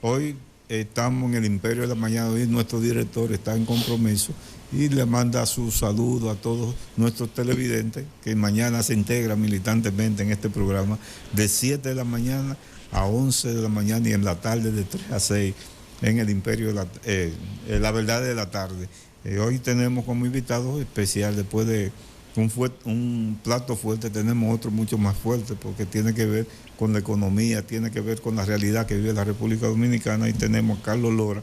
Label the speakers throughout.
Speaker 1: Hoy estamos en el Imperio de la Mañana, hoy nuestro director está en compromiso y le manda su saludo a todos nuestros televidentes que mañana se integran militantemente en este programa de 7 de la mañana a 11 de la mañana y en la tarde de 3 a 6 en el Imperio de la Verdad de la Tarde. Hoy tenemos como invitado especial, después de un plato fuerte, tenemos otro mucho más fuerte porque tiene que ver con la economía, tiene que ver con la realidad que vive la República Dominicana, y tenemos a Carlos Lora,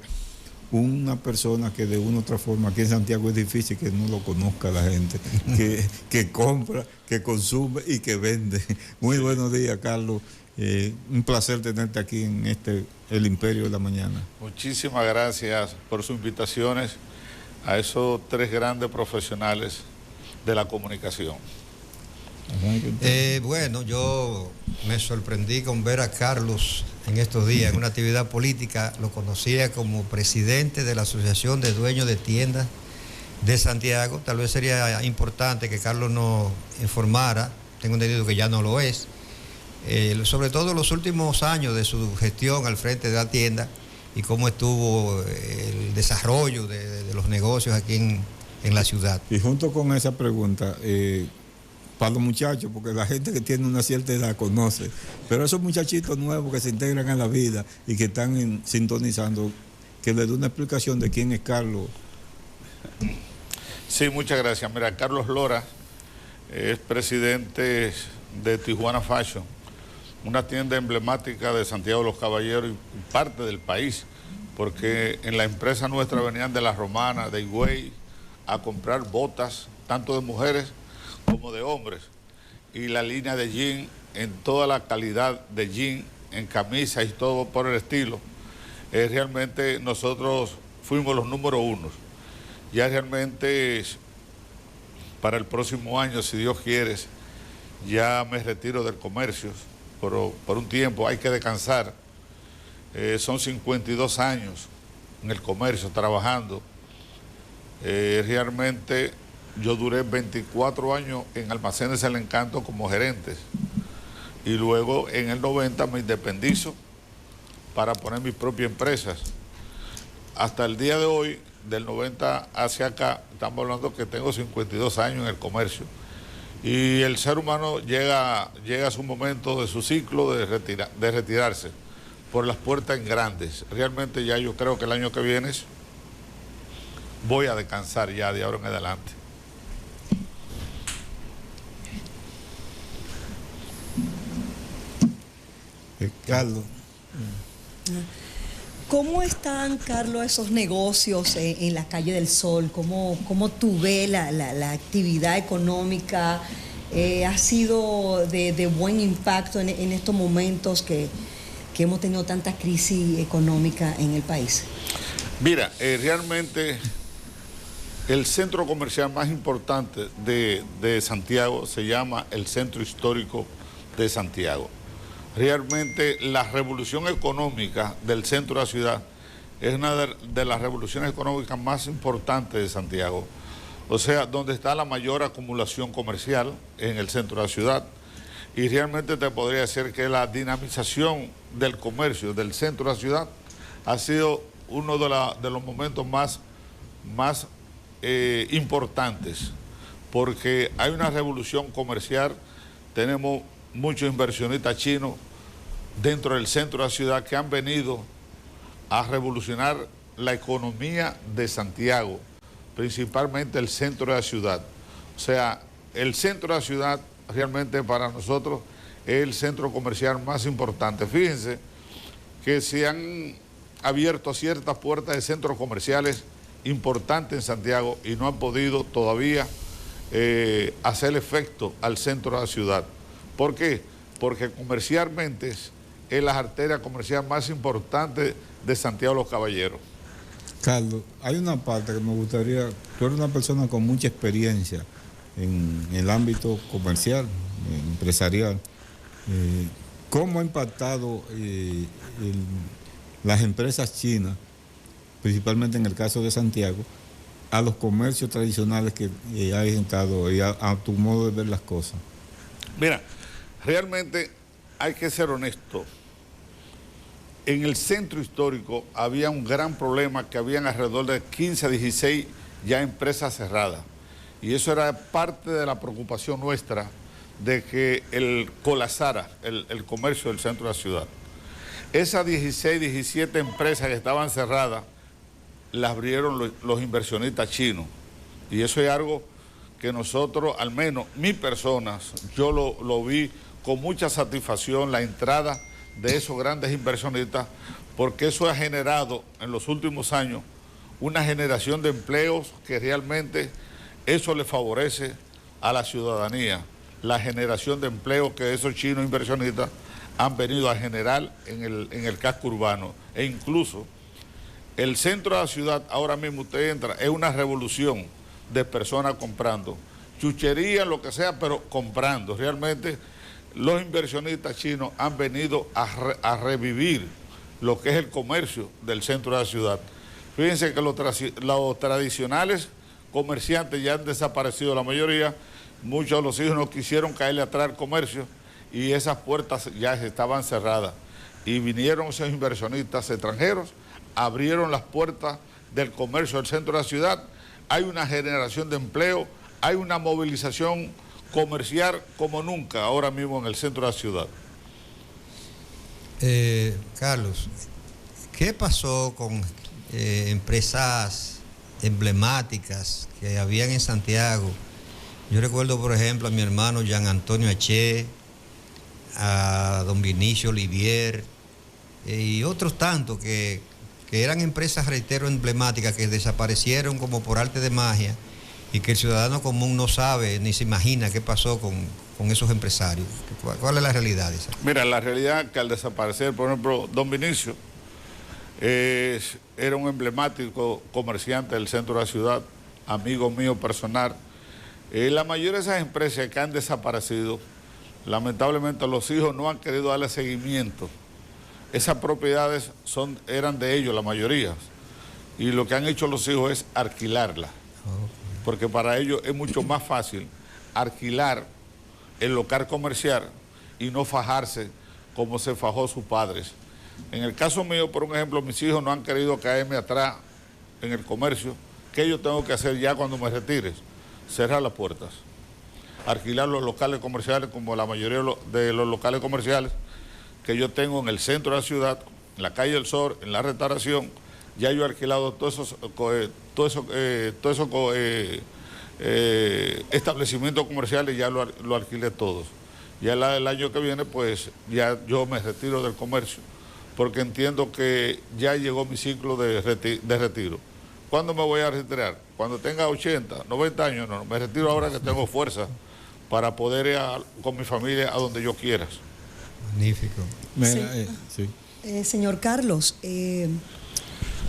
Speaker 1: una persona que de una u otra forma aquí en Santiago es difícil que no lo conozca la gente, que compra, que consume y que vende. Muy buenos días, Carlos. Un placer tenerte aquí en el Imperio de la Mañana.
Speaker 2: Muchísimas gracias por sus invitaciones a esos tres grandes profesionales de la comunicación.
Speaker 3: Bueno, yo me sorprendí con ver a Carlos en estos días en una actividad política. Lo conocía como presidente de la Asociación de Dueños de Tiendas de Santiago. Tal vez sería importante que Carlos nos informara, tengo entendido que ya no lo es, sobre todo los últimos años de su gestión al frente de la tienda y cómo estuvo el desarrollo de los negocios aquí en la ciudad.
Speaker 1: Y junto con esa pregunta, para los muchachos, porque la gente que tiene una cierta edad conoce, pero esos muchachitos nuevos que se integran a la vida y que están sintonizando, que les dé una explicación de quién es Carlos.
Speaker 2: Sí, muchas gracias. Mira, Carlos Lora es presidente de Tijuana Fashion, una tienda emblemática de Santiago de los Caballeros y parte del país, porque en la empresa nuestra venían de La Romana, de Higüey, a comprar botas, tanto de mujeres como de hombres, y la línea de jean, en toda la calidad de jean, en camisas y todo por el estilo. Realmente nosotros fuimos los número uno. Ya realmente para el próximo año, si Dios quiere, ya me retiro del comercio por un tiempo, hay que descansar. Son 52 años en el comercio trabajando. Realmente yo duré 24 años en Almacenes El Encanto como gerente, y luego en el 90 me independizo para poner mis propias empresas. Hasta el día de hoy, del 90 hacia acá, estamos hablando que tengo 52 años en el comercio, y el ser humano llega a su momento de su ciclo de retirarse por las puertas en grandes. Realmente ya yo creo que el año que viene voy a descansar ya de ahora en adelante.
Speaker 1: Carlos.
Speaker 4: ¿Cómo están, Carlos, esos negocios en la Calle del Sol? ¿Cómo tú ves la actividad económica? ¿Ha sido de buen impacto en estos momentos que hemos tenido tanta crisis económica en el país?
Speaker 2: Mira, realmente el centro comercial más importante de Santiago se llama el Centro Histórico de Santiago. Realmente la revolución económica del centro de la ciudad es una de las revoluciones económicas más importantes de Santiago. O sea, donde está la mayor acumulación comercial en el centro de la ciudad. Y realmente te podría decir que la dinamización del comercio del centro de la ciudad ha sido uno de los momentos más importantes, porque hay una revolución comercial. Tenemos muchos inversionistas chinos dentro del centro de la ciudad que han venido a revolucionar la economía de Santiago, principalmente el centro de la ciudad. O sea, el centro de la ciudad realmente para nosotros es el centro comercial más importante. Fíjense que se han abierto ciertas puertas de centros comerciales importantes en Santiago y no han podido todavía hacer efecto al centro de la ciudad. ¿Por qué? Porque comercialmente es la arteria comercial más importante de Santiago de los Caballeros.
Speaker 1: Carlos, hay una parte que me gustaría, tú eres una persona con mucha experiencia en el ámbito comercial, empresarial. ¿Cómo ha impactado las empresas chinas, principalmente en el caso de Santiago, a los comercios tradicionales que hay estado y a tu modo de ver las cosas?
Speaker 2: Mira, realmente hay que ser honesto. en el centro histórico había un gran problema, que habían alrededor de 15 a 16 ya empresas cerradas. Y eso era parte de la preocupación nuestra de que colapsara el comercio del centro de la ciudad. Esas 16, 17 empresas que estaban cerradas, las abrieron los inversionistas chinos. Y eso es algo que nosotros, al menos mi persona, yo lo vi con mucha satisfacción, la entrada de esos grandes inversionistas, porque eso ha generado en los últimos años una generación de empleos que realmente eso le favorece a la ciudadanía, la generación de empleos que esos chinos inversionistas han venido a generar en el casco urbano. E incluso el centro de la ciudad, ahora mismo usted entra, es una revolución de personas comprando, chuchería, lo que sea, pero comprando. Realmente los inversionistas chinos han venido a revivir lo que es el comercio del centro de la ciudad. Fíjense que los tradicionales comerciantes ya han desaparecido la mayoría, muchos de los hijos no quisieron caerle atrás al comercio y esas puertas ya estaban cerradas. Y vinieron esos inversionistas extranjeros, abrieron las puertas del comercio del centro de la ciudad, hay una generación de empleo, hay una movilización comercial como nunca ahora mismo en el centro de la ciudad.
Speaker 3: Carlos, ¿qué pasó con empresas emblemáticas que habían en Santiago? Yo recuerdo, por ejemplo, a mi hermano Jean Antonio H., a don Vinicio Olivier y otros tantos que eran empresas, reitero, emblemáticas, que desaparecieron como por arte de magia y que el ciudadano común no sabe ni se imagina qué pasó con esos empresarios. ¿Cuál es la realidad de esa?
Speaker 2: Mira, la realidad que al desaparecer, por ejemplo, don Vinicio era un emblemático comerciante del centro de la ciudad, amigo mío personal. La mayoría de esas empresas que han desaparecido, lamentablemente los hijos no han querido darle seguimiento. Esas propiedades eran de ellos, la mayoría, y lo que han hecho los hijos es alquilarlas, porque para ellos es mucho más fácil alquilar el local comercial y no fajarse como se fajó sus padres. En el caso mío, por un ejemplo, mis hijos no han querido caerme atrás en el comercio. ¿Qué yo tengo que hacer ya cuando me retire? Cerrar las puertas, alquilar los locales comerciales, como la mayoría de los locales comerciales que yo tengo en el centro de la ciudad, en la calle del Sol, en la Restauración. Ya yo he alquilado todos esos establecimientos comerciales, ya lo alquilé todos. Ya el año que viene, pues ya yo me retiro del comercio, porque entiendo que ya llegó mi ciclo de retiro. ¿Cuándo me voy a retirar? Cuando tenga 80, 90 años, no, me retiro ahora que tengo fuerza para poder ir con mi familia a donde yo quiera.
Speaker 3: Magnífico.
Speaker 1: Sí.
Speaker 4: Señor Carlos,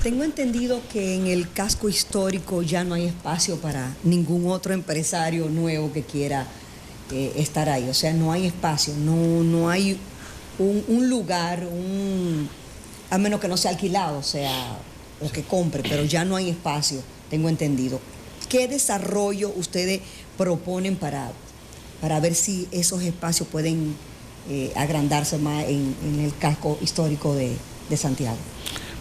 Speaker 4: tengo entendido que en el casco histórico ya no hay espacio para ningún otro empresario nuevo que quiera estar ahí. O sea, no hay espacio, no hay un lugar, a menos que no sea alquilado, o sea, o que compre, pero ya no hay espacio, tengo entendido. ¿Qué desarrollo ustedes proponen para ver si esos espacios pueden agrandarse más en el casco histórico de Santiago?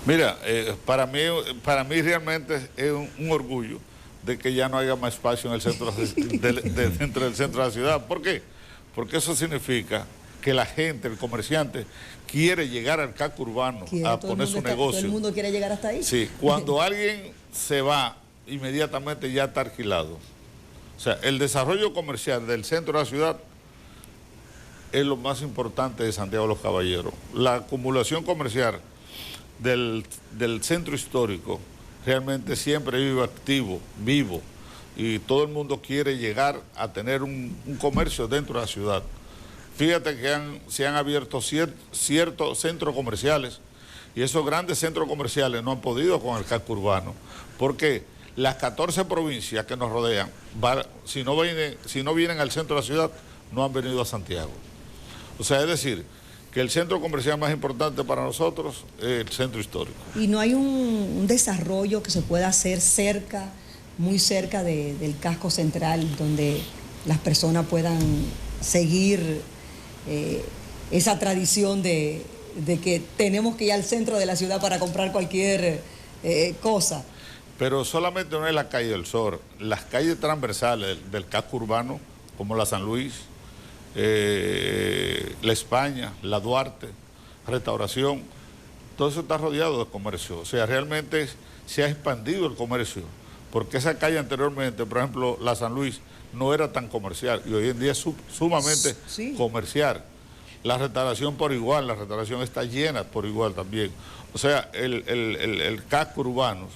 Speaker 2: Mira, para mí realmente es un orgullo de que ya no haya más espacio en el centro dentro del centro de la ciudad. ¿Por qué? Porque eso significa que la gente, el comerciante, quiere llegar al casco urbano a poner su negocio.
Speaker 4: ¿Todo el mundo quiere llegar hasta ahí?
Speaker 2: Sí, cuando alguien se va, inmediatamente ya está alquilado. O sea, el desarrollo comercial del centro de la ciudad es lo más importante de Santiago de los Caballeros. La acumulación comercial del centro histórico realmente siempre vive activo, vivo, y todo el mundo quiere llegar a tener un comercio dentro de la ciudad. Fíjate que se han abierto ciertos centros comerciales y esos grandes centros comerciales no han podido con el casco urbano, porque las 14 provincias que nos rodean, si no vienen al centro de la ciudad, no han venido a Santiago. O sea, es decir, que el centro comercial más importante para nosotros es el centro histórico.
Speaker 4: ¿Y no hay un desarrollo que se pueda hacer muy cerca del casco central, donde las personas puedan seguir esa tradición de de que tenemos que ir al centro de la ciudad para comprar cualquier cosa.
Speaker 2: Pero solamente no es la calle del Sol, las calles transversales del casco urbano, como la San Luis, la España, la Duarte, Restauración, todo eso está rodeado de comercio. O sea, realmente se ha expandido el comercio, porque esa calle anteriormente, por ejemplo, la San Luis, no era tan comercial y hoy en día es sumamente comercial. La restauración por igual, la restauración está llena por igual también. O sea, el casco urbano,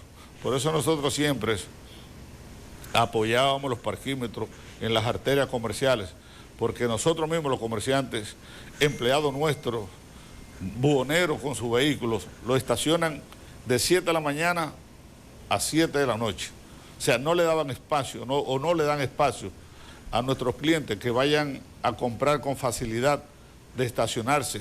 Speaker 2: por eso nosotros siempre apoyábamos los parquímetros en las arterias comerciales, porque nosotros mismos los comerciantes, empleados nuestros, buhoneros con sus vehículos, lo estacionan de 7 de la mañana a 7 de la noche. O sea, no le daban espacio o no le dan espacio a nuestros clientes que vayan a comprar con facilidad de estacionarse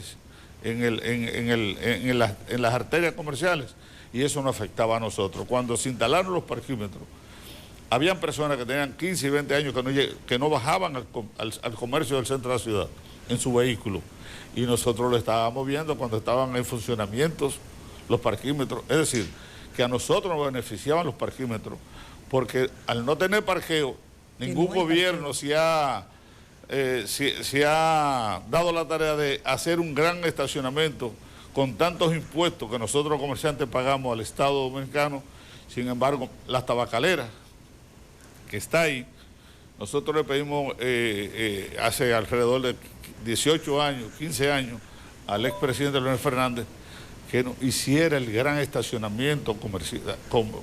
Speaker 2: en las arterias comerciales, y eso nos afectaba a nosotros. Cuando se instalaron los parquímetros, habían personas que tenían 15 y 20 años que no bajaban al comercio del centro de la ciudad en su vehículo, y nosotros lo estábamos viendo cuando estaban en funcionamientos los parquímetros. Es decir, que a nosotros nos beneficiaban los parquímetros, porque al no tener parqueo, ningún gobierno se ha dado la tarea de hacer un gran estacionamiento con tantos impuestos que nosotros los comerciantes pagamos al Estado dominicano. Sin embargo, las tabacaleras, que está ahí, nosotros le pedimos hace alrededor de 18 años, 15 años, al expresidente Leonel Fernández, que hiciera el gran estacionamiento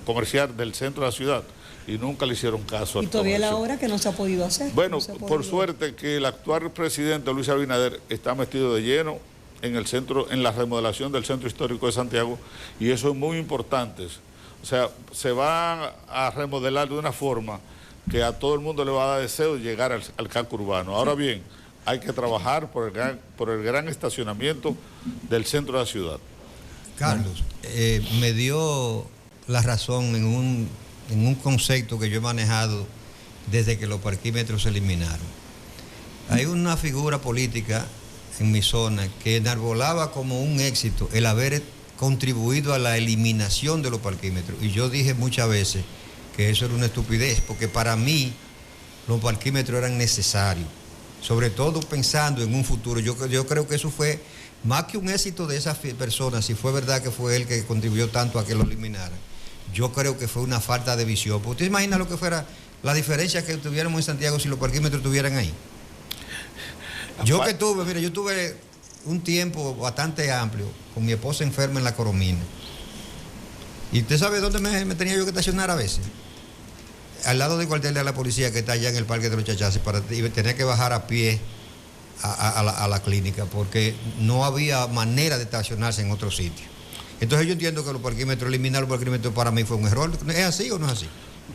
Speaker 2: comercial del centro de la ciudad, y nunca le hicieron caso.
Speaker 4: Y todavía la hora que no se ha podido hacer.
Speaker 2: Bueno, por suerte que el actual presidente Luis Abinader está metido de lleno en el centro, en la remodelación del centro histórico de Santiago, y eso es muy importante. O sea, se va a remodelar de una forma que a todo el mundo le va a dar deseo de llegar al casco urbano. Ahora bien, hay que trabajar por el gran estacionamiento del centro de la ciudad.
Speaker 3: Carlos, me dio la razón en un concepto que yo he manejado desde que los parquímetros se eliminaron. Hay una figura política en mi zona que enarbolaba como un éxito el haber contribuido a la eliminación de los parquímetros, y yo dije muchas veces que eso era una estupidez, porque para mí los parquímetros eran necesarios, sobre todo pensando en un futuro. Yo creo que eso fue más que un éxito de esas personas, si fue verdad que fue él que contribuyó tanto a que lo eliminaran. Yo creo que fue una falta de visión. ¿Usted imagina lo que fuera la diferencia que tuviéramos en Santiago si los parquímetros estuvieran ahí? Yo tuve un tiempo bastante amplio con mi esposa enferma en La Coromina. ¿Y usted sabe dónde me tenía yo que estacionar a veces? Al lado del cuartel de la policía que está allá en el Parque de los Chachaces, para tener que bajar a pie a la clínica, porque no había manera de estacionarse en otro sitio. Entonces yo entiendo que eliminar los parquímetros para mí fue un error. ¿Es así o no es así?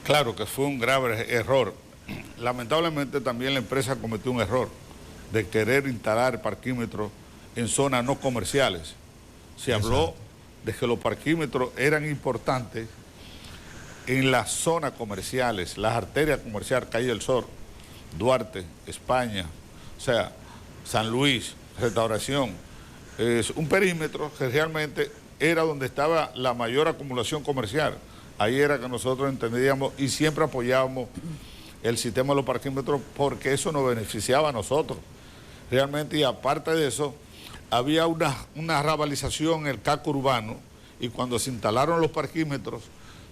Speaker 2: Claro que fue un grave error. Lamentablemente también la empresa cometió un error de querer instalar parquímetros en zonas no comerciales. Se habló de que los parquímetros eran importantes en las zonas comerciales, las arterias comerciales, Calle del Sol, Duarte, España, o sea, San Luis, Restauración. Es un perímetro que realmente era donde estaba la mayor acumulación comercial. Ahí era que nosotros entendíamos y siempre apoyábamos el sistema de los parquímetros, porque eso nos beneficiaba a nosotros. Realmente, y aparte de eso, había una rabalización en el casco urbano, y cuando se instalaron los parquímetros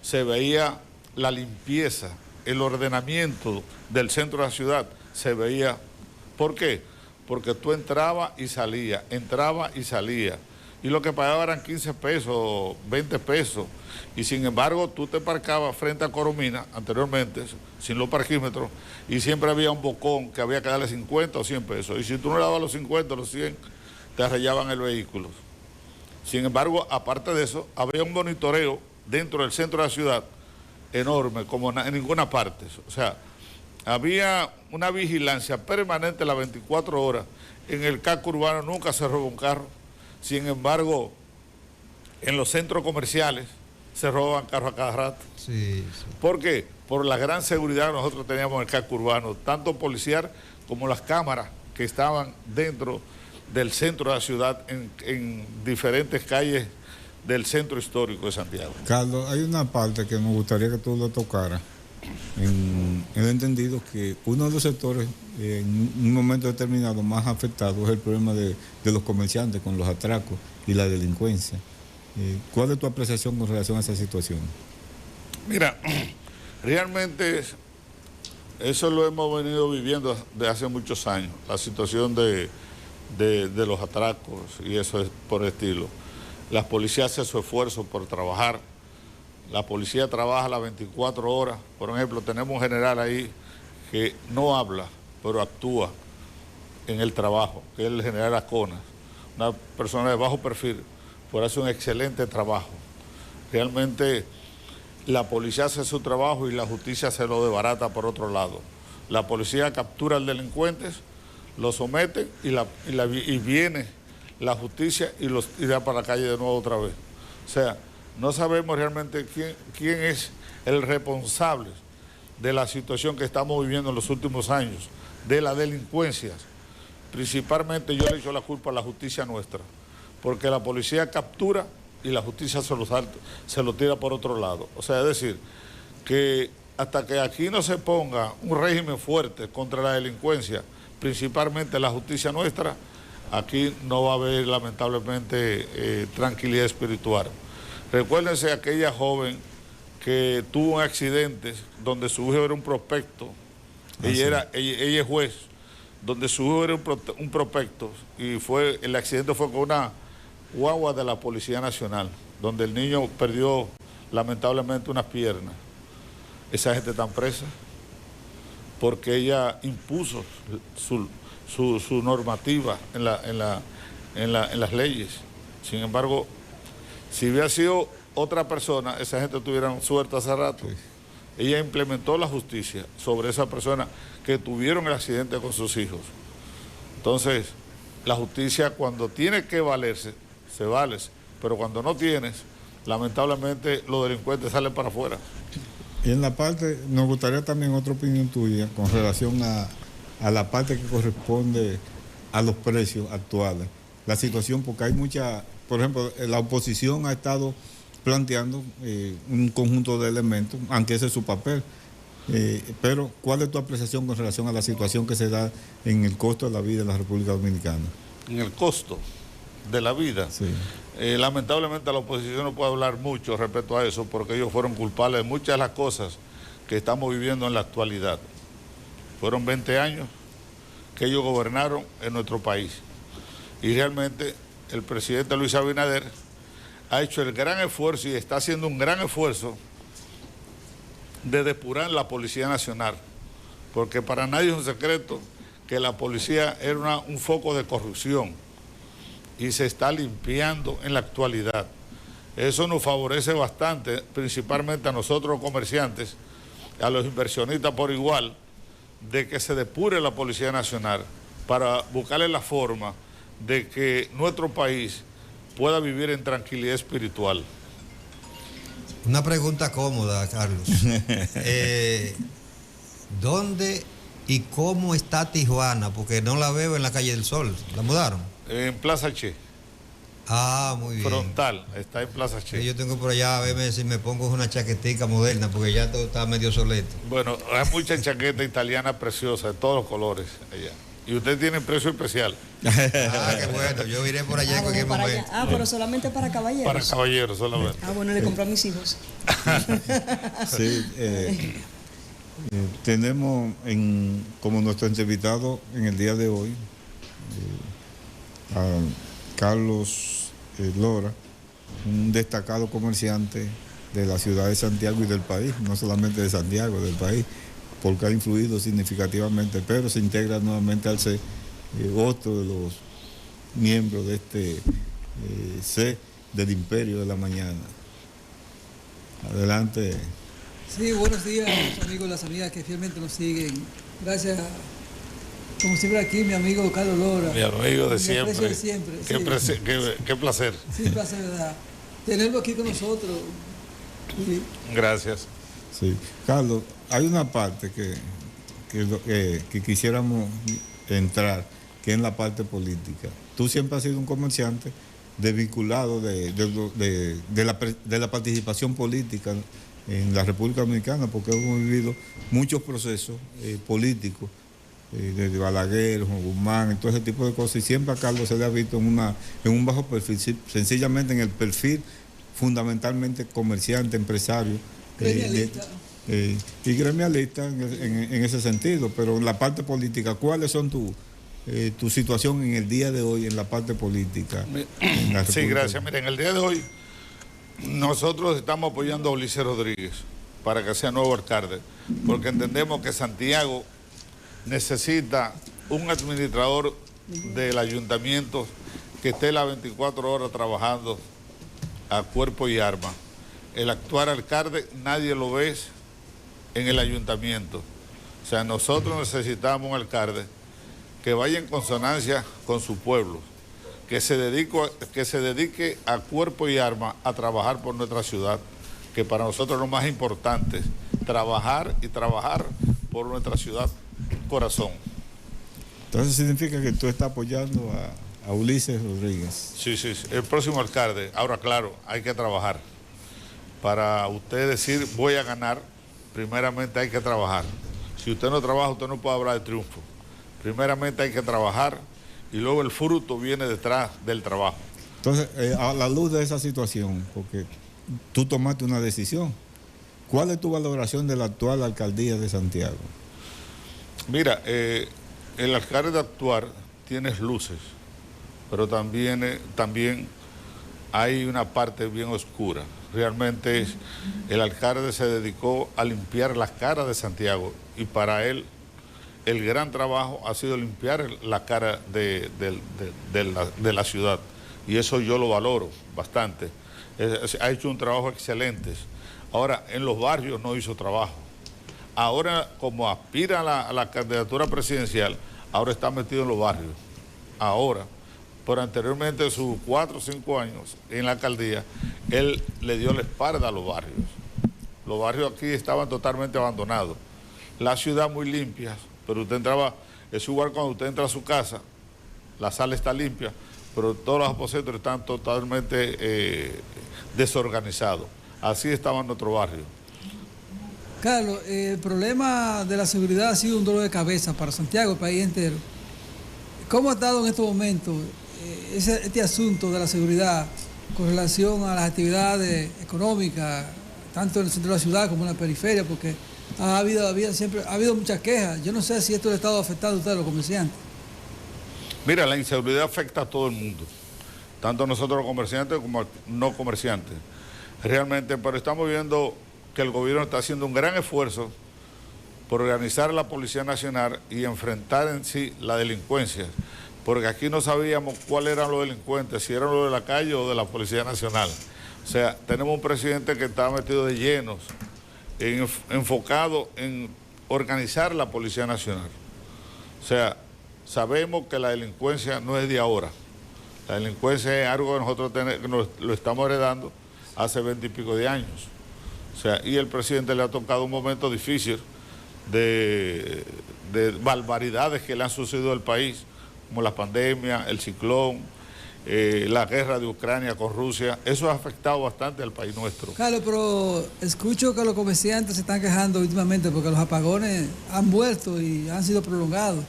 Speaker 2: se veía la limpieza, el ordenamiento del centro de la ciudad, se veía. ¿Por qué? Porque tú entrabas y salías, y lo que pagaba eran 15 pesos, 20 pesos, y sin embargo tú te parcabas frente a Coromina anteriormente, sin los parquímetros, y siempre había un bocón que había que darle 50 o 100 pesos, y si tú no le dabas los 50 o los 100, te arrayaban el vehículo. Sin embargo, aparte de eso, había un monitoreo dentro del centro de la ciudad enorme, como en ninguna parte. O sea, había una vigilancia permanente las 24 horas. En el casco urbano nunca se robó un carro. Sin embargo, en los centros comerciales se roban carros a cada rato.
Speaker 3: Sí.
Speaker 2: ¿Por qué? Por la gran seguridad que nosotros teníamos en el casco urbano, tanto policial como las cámaras que estaban dentro del centro de la ciudad en diferentes calles del centro histórico de Santiago.
Speaker 1: Carlos, hay una parte que me gustaría que tú lo tocaras. En el entendido que uno de los sectores en un momento determinado más afectado es el problema de los comerciantes con los atracos y la delincuencia. ¿Cuál es tu apreciación con relación a esa situación?
Speaker 2: Mira, realmente eso lo hemos venido viviendo desde hace muchos años, la situación de los atracos y eso es por el estilo. La policía hace su esfuerzo por trabajar. La policía trabaja las 24 horas. Por ejemplo, tenemos un general ahí que no habla, pero actúa en el trabajo, que es el general Ascona. Una persona de bajo perfil, pero hace un excelente trabajo. Realmente la policía hace su trabajo y la justicia se lo desbarata por otro lado. La policía captura al delincuente, lo somete y viene la justicia y da para la calle de nuevo otra vez. O sea, no sabemos realmente quién es el responsable de la situación que estamos viviendo en los últimos años, de la delincuencia. Principalmente yo le echo la culpa a la justicia nuestra, porque la policía captura y la justicia se lo tira por otro lado. O sea, es decir, que hasta que aquí no se ponga un régimen fuerte contra la delincuencia, principalmente la justicia nuestra, aquí no va a haber lamentablemente tranquilidad espiritual. Recuérdense aquella joven que tuvo un accidente donde su hijo era un prospecto, ella es juez, donde su hijo era un prospecto y el accidente fue con una guagua de la Policía Nacional, donde el niño perdió lamentablemente unas piernas. Esa gente está presa porque ella impuso su normativa en las leyes. Sin embargo, si hubiera sido otra persona, esa gente tuviera suerte hace rato. Sí. Ella implementó la justicia sobre esa persona que tuvieron el accidente con sus hijos. Entonces, la justicia cuando tiene que valerse, se vale, pero cuando no tienes, lamentablemente los delincuentes salen para afuera.
Speaker 1: Y en la parte, nos gustaría también otra opinión tuya con relación a la parte que corresponde a los precios actuales. La situación, porque hay mucha, por ejemplo, la oposición ha estado planteando un conjunto de elementos, aunque ese es su papel. Pero, ¿cuál es tu apreciación con relación a la situación que se da en el costo de la vida en la República Dominicana?
Speaker 2: En el costo de la vida.
Speaker 1: Sí.
Speaker 2: Lamentablemente la oposición no puede hablar mucho respecto a eso porque ellos fueron culpables de muchas de las cosas que estamos viviendo en la actualidad. Fueron 20 años que ellos gobernaron en nuestro país. Y realmente el presidente Luis Abinader ha hecho el gran esfuerzo y está haciendo un gran esfuerzo de depurar la Policía Nacional. Porque para nadie es un secreto que la policía era un foco de corrupción y se está limpiando en la actualidad. Eso nos favorece bastante, principalmente a nosotros los comerciantes, a los inversionistas por igual, de que se depure la Policía Nacional para buscarle la forma de que nuestro país pueda vivir en tranquilidad espiritual.
Speaker 3: Una pregunta cómoda, Carlos. ¿Dónde y cómo está Tijuana? Porque no la veo en la calle del Sol. ¿La mudaron?
Speaker 2: En Plaza Che.
Speaker 3: Ah, muy bien.
Speaker 2: Frontal, está en Plaza Che.
Speaker 3: Yo tengo por allá a verme si me pongo una chaquetica moderna, porque ya todo está medio soleto.
Speaker 2: Bueno, hay mucha chaqueta italiana preciosa, de todos los colores allá. Y usted tiene precio especial.
Speaker 3: Ah, qué bueno, yo iré por allá en cualquier momento.
Speaker 4: Pero solamente para caballeros.
Speaker 2: Para caballeros solamente.
Speaker 4: Bueno, le compró a mis hijos.
Speaker 1: Sí, tenemos como nuestro invitado en el día de hoy a Carlos Lora, un destacado comerciante de la ciudad de Santiago y del país, no solamente de Santiago, del país, porque ha influido significativamente, pero se integra nuevamente al C, otro de los miembros de este C del Imperio de la Mañana. Adelante.
Speaker 5: Sí, buenos días, amigos y las amigas que fielmente nos siguen. Gracias, como siempre aquí, mi amigo Carlos Lora.
Speaker 2: Mi amigo de siempre.
Speaker 5: De siempre.
Speaker 2: Qué placer.
Speaker 5: Sí, placer, ¿verdad? Tenerlo aquí con nosotros. Sí.
Speaker 2: Gracias.
Speaker 1: Sí. Carlos, hay una parte que quisiéramos entrar, que es en la parte política. tú siempre has sido un comerciante desvinculado de la participación política en la República Dominicana, porque hemos vivido muchos procesos políticos, desde Balaguer, Juan Guzmán, y todo ese tipo de cosas, y siempre a Carlos se le ha visto en un bajo perfil, sencillamente en el perfil fundamentalmente comerciante, empresario. Y gremialista en ese sentido, pero en la parte política, ¿cuáles son tu situación en el día de hoy en la parte política?
Speaker 2: Sí, gracias. Miren, en el día de hoy nosotros estamos apoyando a Ulises Rodríguez para que sea nuevo alcalde, porque entendemos que Santiago necesita un administrador del ayuntamiento que esté las 24 horas trabajando a cuerpo y arma. El actual alcalde nadie lo ve en el ayuntamiento. O sea, nosotros necesitamos un alcalde que vaya en consonancia con su pueblo, que se dedique a cuerpo y arma a trabajar por nuestra ciudad, que para nosotros es lo más importante, trabajar y trabajar por nuestra ciudad corazón.
Speaker 1: Entonces significa que tú estás apoyando a Ulises Rodríguez.
Speaker 2: Sí, el próximo alcalde. Ahora, claro, hay que trabajar. Para usted decir voy a ganar, primeramente hay que trabajar. Si usted no trabaja, usted no puede hablar de triunfo. Primeramente hay que trabajar y luego el fruto viene detrás del trabajo.
Speaker 1: Entonces, a la luz de esa situación, porque tú tomaste una decisión, ¿cuál es tu valoración de la actual alcaldía de Santiago?
Speaker 2: Mira, el alcalde actual tiene luces, pero también hay una parte bien oscura. Realmente el alcalde se dedicó a limpiar las caras de Santiago y para él el gran trabajo ha sido limpiar la cara de la ciudad y eso yo lo valoro bastante. Ha hecho un trabajo excelente. Ahora, en los barrios no hizo trabajo. Ahora, como aspira a la candidatura presidencial, ahora está metido en los barrios. Ahora, pero anteriormente, sus 4 o 5 años en la alcaldía, él le dio la espalda a los barrios. Los barrios aquí estaban totalmente abandonados. La ciudad muy limpia, pero usted entraba, es igual cuando usted entra a su casa, la sala está limpia, pero todos los aposentos están totalmente desorganizados. Así estaba en nuestro barrio.
Speaker 5: Carlos, el problema de la seguridad ha sido un dolor de cabeza para Santiago, el país entero. ¿Cómo ha estado en estos momentos este asunto de la seguridad con relación a las actividades económicas, tanto en el centro de la ciudad como en la periferia? Porque ha habido muchas quejas. Yo no sé si esto le ha estado afectando a ustedes, los comerciantes.
Speaker 2: Mira, la inseguridad afecta a todo el mundo, tanto a nosotros los comerciantes como a no comerciantes. Realmente, pero estamos viendo que el gobierno está haciendo un gran esfuerzo por organizar la Policía Nacional y enfrentar en sí la delincuencia, porque aquí no sabíamos cuáles eran los delincuentes, si eran los de la calle o de la Policía Nacional. O sea, tenemos un presidente que está metido de llenos, enfocado en organizar la Policía Nacional. O sea, sabemos que la delincuencia no es de ahora. La delincuencia es algo que nosotros lo estamos heredando hace 20 y pico de años. O sea, y el presidente le ha tocado un momento difícil de barbaridades que le han sucedido al país, como la pandemia, el ciclón, la guerra de Ucrania con Rusia. Eso ha afectado bastante al país nuestro.
Speaker 5: Carlos, pero escucho que los comerciantes se están quejando últimamente porque los apagones han vuelto y han sido prolongados.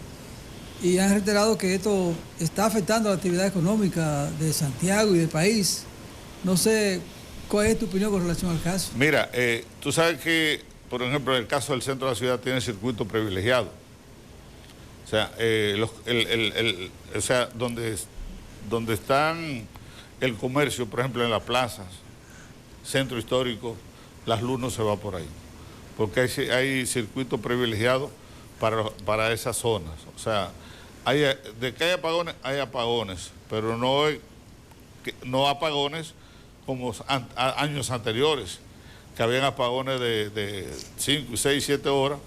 Speaker 5: Y han reiterado que esto está afectando la actividad económica de Santiago y del país. No sé, ¿cuál es tu opinión con relación al caso?
Speaker 2: Mira, tú sabes que, por ejemplo, en el caso del centro de la ciudad tiene circuito privilegiado. O sea, donde están el comercio, por ejemplo, en las plazas, centro histórico, las luz no se va por ahí. Porque hay circuito privilegiado para esas zonas. O sea, de que hay apagones, pero no apagones como años anteriores, que habían apagones de 5, 6, 7 horas.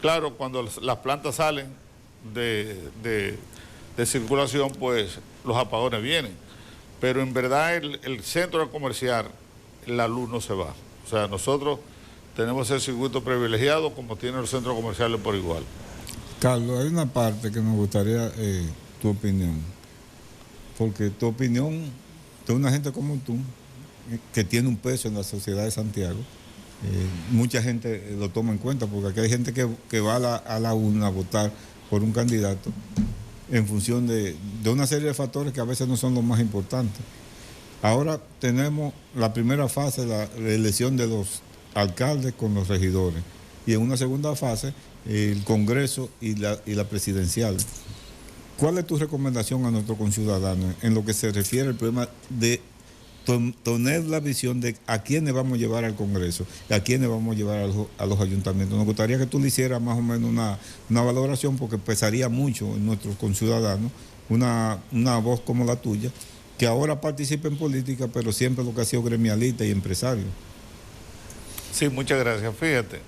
Speaker 2: Claro, cuando las plantas salen de circulación, pues los apagones vienen. Pero en verdad el centro comercial, la luz no se va. O sea, nosotros tenemos el circuito privilegiado como tienen los centros comerciales por igual.
Speaker 1: Carlos, hay una parte que me gustaría tu opinión. porque tu opinión de una gente como tú, que tiene un peso en la sociedad de Santiago, mucha gente lo toma en cuenta, porque aquí hay gente que va a la urna a votar por un candidato en función de una serie de factores que a veces no son los más importantes. Ahora tenemos la primera fase, la elección de los alcaldes con los regidores, y en una segunda fase el Congreso y la presidencial. ¿Cuál es tu recomendación a nuestros conciudadanos en lo que se refiere al problema de tener la visión de a quiénes vamos a llevar al Congreso y a quiénes vamos a llevar a los ayuntamientos? Nos gustaría que tú le hicieras más o menos una valoración, porque pesaría mucho en nuestros conciudadanos una voz como la tuya, que ahora participa en política, pero siempre lo que ha sido gremialista y empresario.
Speaker 2: Sí, muchas gracias. Fíjate,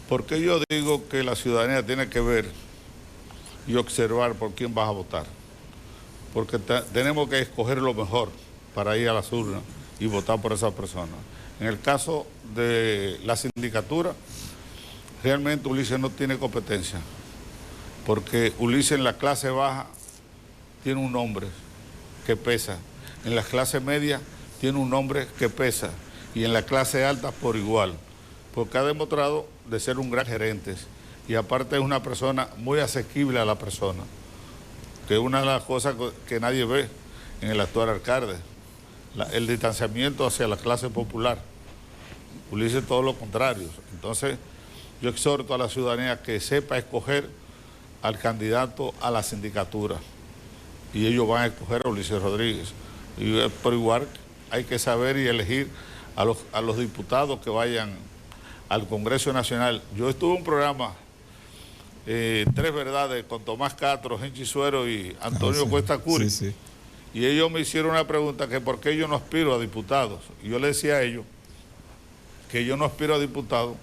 Speaker 2: porque yo digo que la ciudadanía tiene que ver y observar por quién vas a votar, porque tenemos que escoger lo mejor para ir a las urnas y votar por esa persona. En el caso de la sindicatura, realmente Ulises no tiene competencia, porque Ulises en la clase baja tiene un nombre que pesa, en la clase media tiene un nombre que pesa, y en la clase alta por igual, porque ha demostrado de ser un gran gerente, y aparte es una persona muy asequible a la persona, que es una de las cosas que nadie ve en el actual alcalde, el distanciamiento hacia la clase popular. Ulises todo lo contrario. Entonces yo exhorto a la ciudadanía que sepa escoger al candidato a la sindicatura, y ellos van a escoger a Ulises Rodríguez. Y por igual hay que saber y elegir a los diputados que vayan al Congreso Nacional. Yo estuve en un programa, Tres Verdades, con Tomás Castro, Genchi Suero y Antonio Cuesta Curi.
Speaker 1: Sí, sí.
Speaker 2: Y ellos me hicieron una pregunta, que por qué yo no aspiro a diputados. Y yo le decía a ellos que yo no aspiro a diputado,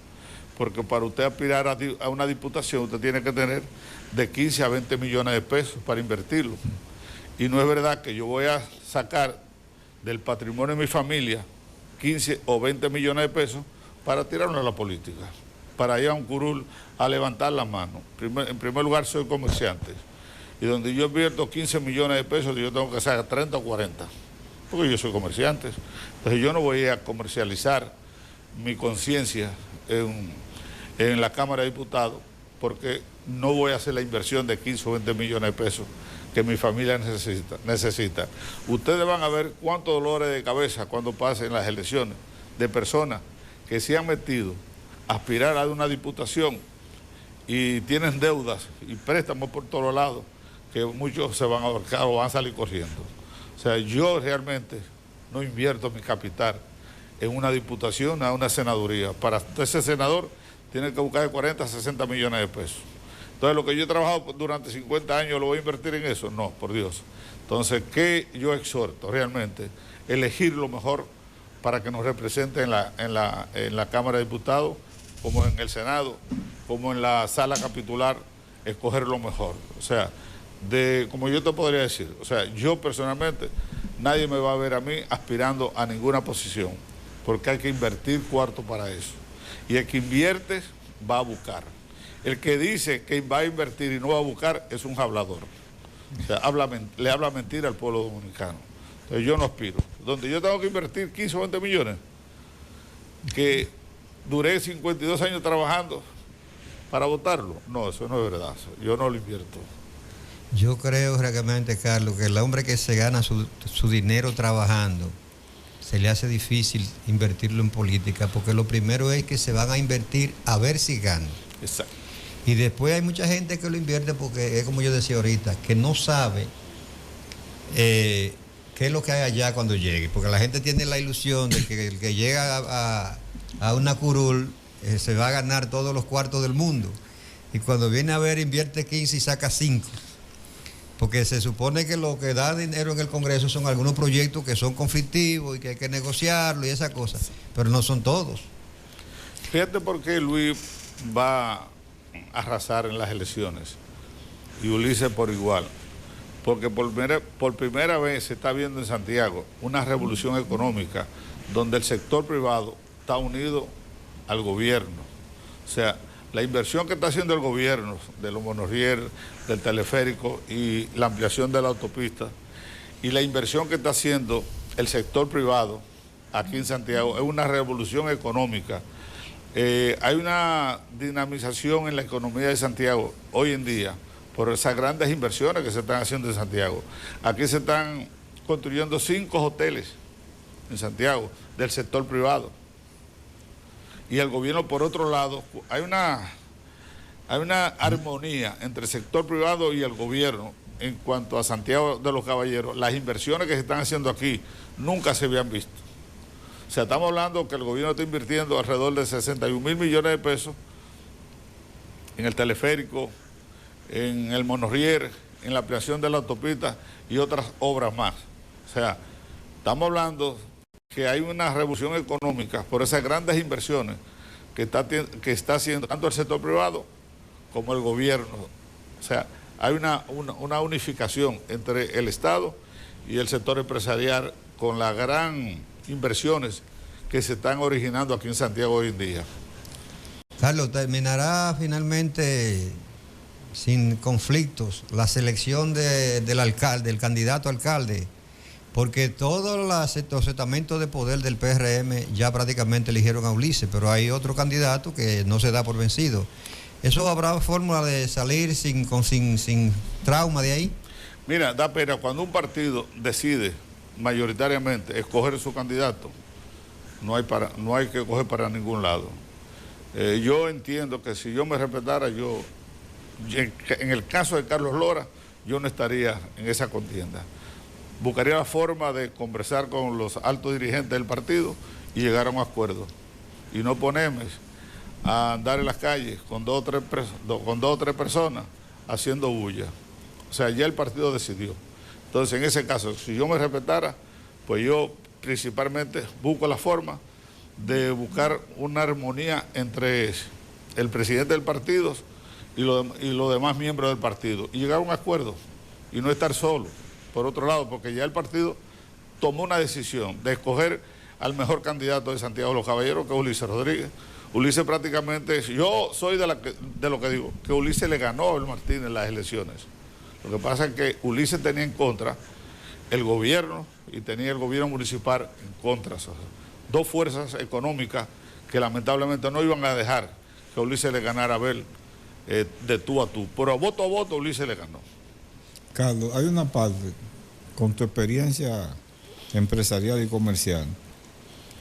Speaker 2: porque para usted aspirar a una diputación usted tiene que tener de 15 a 20 millones de pesos para invertirlo. Y no es verdad que yo voy a sacar del patrimonio de mi familia 15 o 20 millones de pesos para tirarlo a la política, para ir a un curul a levantar la mano. En primer lugar, soy comerciante, y donde yo invierto 15 millones de pesos, yo tengo que sacar 30 o 40, porque yo soy comerciante. Entonces yo no voy a comercializar mi conciencia en la Cámara de Diputados, porque no voy a hacer la inversión de 15 o 20 millones de pesos que mi familia necesita. Ustedes van a ver cuántos dolores de cabeza cuando pasen las elecciones de personas que se han metido a aspirar a una diputación y tienen deudas y préstamos por todos lados, que muchos se van a ahorcar o van a salir corriendo. O sea, yo realmente no invierto mi capital en una diputación, a una senaduría. Para ese senador tiene que buscar de 40 a 60 millones de pesos. Entonces, lo que yo he trabajado durante 50 años, ¿lo voy a invertir en eso? No, por Dios. Entonces, ¿qué yo exhorto? Realmente, elegir lo mejor para que nos represente en la Cámara de Diputados, como en el Senado, como en la sala capitular, escoger lo mejor. O sea, como yo te podría decir, o sea, yo personalmente, nadie me va a ver a mí aspirando a ninguna posición, porque hay que invertir cuarto para eso. Y el que invierte va a buscar. El que dice que va a invertir y no va a buscar es un hablador. O sea, le habla mentira al pueblo dominicano. Entonces yo no aspiro. Donde yo tengo que invertir 15 o 20 millones, que duré 52 años trabajando para votarlo, no, eso no es verdad. Yo no lo invierto.
Speaker 3: Yo creo realmente, Carlos, que el hombre que se gana su dinero trabajando, se le hace difícil invertirlo en política, porque lo primero es que se van a invertir a ver si ganan.
Speaker 2: Exacto.
Speaker 3: Y después hay mucha gente que lo invierte porque es como yo decía ahorita, que no sabe qué es lo que hay allá cuando llegue, porque la gente tiene la ilusión de que el que llega a una curul se va a ganar todos los cuartos del mundo, y cuando viene a ver invierte 15 y saca 5, porque se supone que lo que da dinero en el Congreso son algunos proyectos que son conflictivos y que hay que negociarlo y esas cosas, pero no son todos.
Speaker 2: Fíjate por qué Luis va a arrasar en las elecciones y Ulises por igual, porque por primera vez se está viendo en Santiago una revolución económica donde el sector privado está unido al gobierno. O sea, la inversión que está haciendo el gobierno de los monorriel, del teleférico y la ampliación de la autopista, Y la inversión que está haciendo el sector privado aquí en Santiago es una revolución económica. Hay una dinamización en la economía de Santiago hoy en día por esas grandes inversiones que se están haciendo en Santiago. Aquí se están construyendo 5 hoteles en Santiago del sector privado. Y el gobierno, por otro lado, hay una armonía entre el sector privado y el gobierno en cuanto a Santiago de los Caballeros. Las inversiones que se están haciendo aquí nunca se habían visto. O sea, estamos hablando que el gobierno está invirtiendo alrededor de 61.000 millones de pesos en el teleférico, en el monorriel, en la ampliación de la autopista y otras obras más. O sea, estamos hablando que hay una revolución económica por esas grandes inversiones que está haciendo tanto el sector privado como el gobierno. O sea, hay una unificación entre el Estado y el sector empresarial con las grandes inversiones que se están originando aquí en Santiago hoy en día.
Speaker 3: Carlos, ¿terminará finalmente sin conflictos la selección del alcalde, del candidato a alcalde? Porque todos los estamentos de poder del PRM ya prácticamente eligieron a Ulises, pero hay otro candidato que no se da por vencido. ¿Eso habrá fórmula de salir sin trauma de ahí?
Speaker 2: Mira, da pena cuando un partido decide mayoritariamente escoger su candidato, no hay que coger para ningún lado. Yo entiendo que si yo me respetara, en el caso de Carlos Lora, yo no estaría en esa contienda. Buscaría la forma de conversar con los altos dirigentes del partido y llegar a un acuerdo. Y no ponerme a andar en las calles con dos o tres personas haciendo bulla. O sea, ya el partido decidió. Entonces, en ese caso, si yo me respetara, pues yo principalmente busco la forma de buscar una armonía entre el presidente del partido y los demás miembros del partido y llegar a un acuerdo y no estar solo. Por otro lado, porque ya el partido tomó una decisión de escoger al mejor candidato de Santiago de los Caballeros, que es Ulises Rodríguez. Ulises prácticamente, yo soy de lo que digo, que Ulises le ganó a Abel Martínez en las elecciones. Lo que pasa es que Ulises tenía en contra el gobierno y tenía el gobierno municipal en contra. O sea, dos fuerzas económicas que lamentablemente no iban a dejar que Ulises le ganara a Abel de tú a tú. Pero a voto Ulises le ganó.
Speaker 1: Carlos, hay una parte, con tu experiencia empresarial y comercial,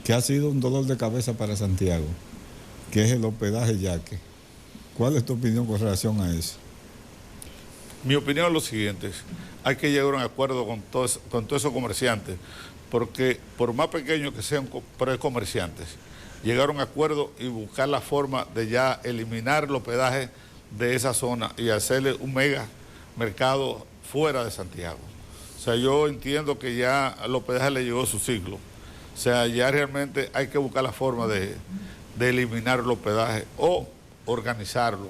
Speaker 1: que ha sido un dolor de cabeza para Santiago, que es el hospedaje Yaque. ¿Cuál es tu opinión con relación a eso?
Speaker 2: Mi opinión es lo siguiente: hay que llegar a un acuerdo con todos esos comerciantes, porque por más pequeños que sean comerciantes, llegar a un acuerdo y buscar la forma de ya eliminar el hospedaje de esa zona y hacerle un mega mercado fuera de Santiago. O sea, yo entiendo que ya el hospedaje le llegó su ciclo. O sea, ya realmente hay que buscar la forma de eliminar el hospedaje o organizarlo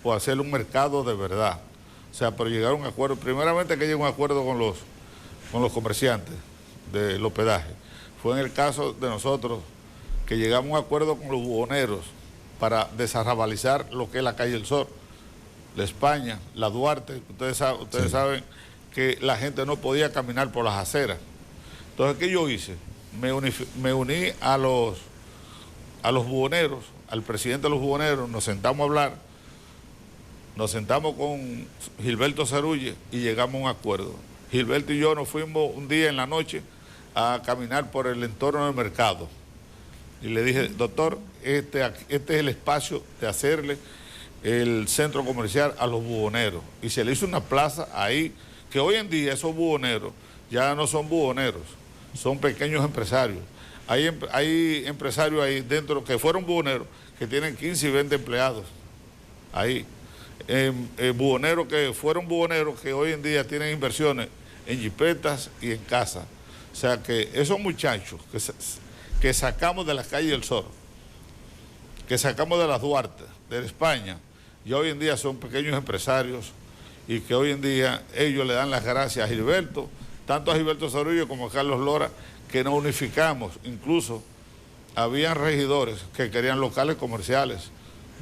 Speaker 2: o hacerle un mercado de verdad. O sea, pero llegar a un acuerdo, primeramente hay que llegar a un acuerdo con los comerciantes del hospedaje. Fue en el caso de nosotros que llegamos a un acuerdo con los buhoneros para desarrabalizar lo que es la calle del Sol, la España, la Duarte. Ustedes saben que la gente no podía caminar por las aceras. Entonces, ¿qué yo hice? Me uní a los buhoneros, al presidente de los buhoneros, nos sentamos a hablar, nos sentamos con Gilberto Cerulle y llegamos a un acuerdo. Gilberto y yo nos fuimos un día en la noche a caminar por el entorno del mercado. Y le dije, doctor, este es el espacio de hacerle el centro comercial a los buhoneros. Y se le hizo una plaza ahí, que hoy en día esos buhoneros ya no son buhoneros, son pequeños empresarios. Hay empresarios ahí dentro que fueron buhoneros que tienen 15 y 20 empleados ahí. Buhoneros que fueron buhoneros que hoy en día tienen inversiones en jipetas y en casas. O sea que esos muchachos que sacamos de la calle del Sol, que sacamos de las Duarte, de España, y hoy en día son pequeños empresarios y que hoy en día ellos le dan las gracias a Gilberto, tanto a Gilberto Cerulle como a Carlos Lora, que nos unificamos. Incluso habían regidores que querían locales comerciales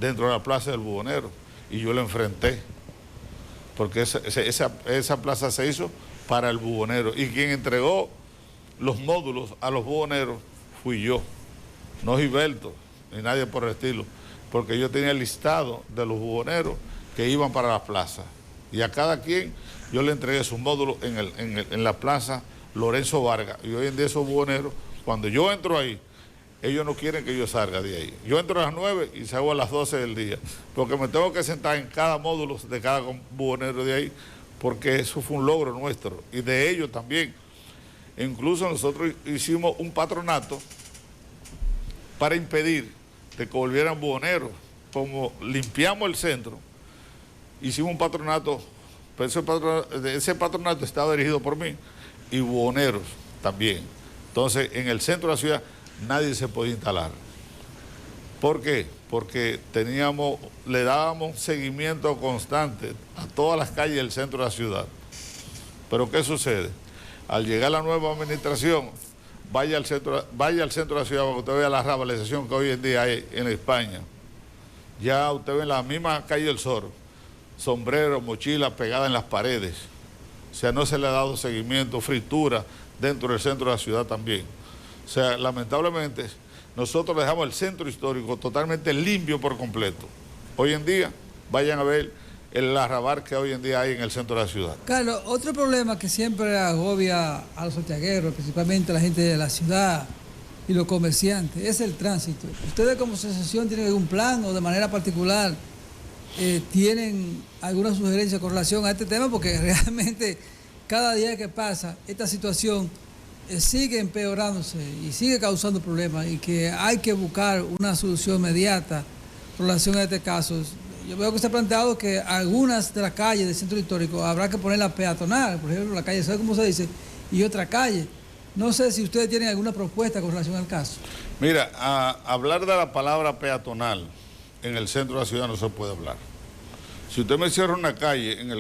Speaker 2: dentro de la plaza del Buhonero y yo lo enfrenté, porque esa plaza se hizo para el bubonero. Y quien entregó los módulos a los buboneros fui yo, no Gilberto, ni nadie por el estilo, porque yo tenía el listado de los buboneros que iban para la plaza. Y a cada quien yo le entregué sus módulos en la plaza Lorenzo Vargas. Y hoy en día esos buboneros, cuando yo entro ahí, ellos no quieren que yo salga de ahí. Yo entro a las 9 y salgo a las 12 del día, porque me tengo que sentar en cada módulo de cada bubonero de ahí, porque eso fue un logro nuestro y de ellos también. Incluso nosotros hicimos un patronato para impedir de que volvieran buhoneros. Como limpiamos el centro, hicimos un patronato, pero ese patronato estaba dirigido por mí y buhoneros también. Entonces, en el centro de la ciudad nadie se podía instalar. ¿Por qué? Porque le dábamos seguimiento constante a todas las calles del centro de la ciudad. Pero ¿qué sucede? Al llegar la nueva administración, vaya al centro de la ciudad para que usted vea la revitalización que hoy en día hay en España. Ya usted ve en la misma calle del Sol, sombreros, mochilas pegadas en las paredes. O sea, no se le ha dado seguimiento, fritura dentro del centro de la ciudad también. O sea, lamentablemente, nosotros dejamos el centro histórico totalmente limpio por completo. Hoy en día, vayan a ver el arrabal que hoy en día hay en el centro de la ciudad.
Speaker 5: Carlos, otro problema que siempre agobia a los santiagueros, principalmente a la gente de la ciudad y los comerciantes, es el tránsito. ¿Ustedes como asociación tienen algún plan o de manera particular tienen alguna sugerencia con relación a este tema? Porque realmente cada día que pasa esta situación sigue empeorándose y sigue causando problemas y que hay que buscar una solución inmediata con relación a este caso. Yo veo que se ha planteado que algunas de las calles del centro histórico habrá que ponerlas peatonal, por ejemplo la calle ¿sabe cómo se dice? Y otra calle. No sé si ustedes tienen alguna propuesta con relación al caso.
Speaker 2: Mira, hablar de la palabra peatonal en el centro de la ciudad no se puede hablar. Si usted me cierra una calle en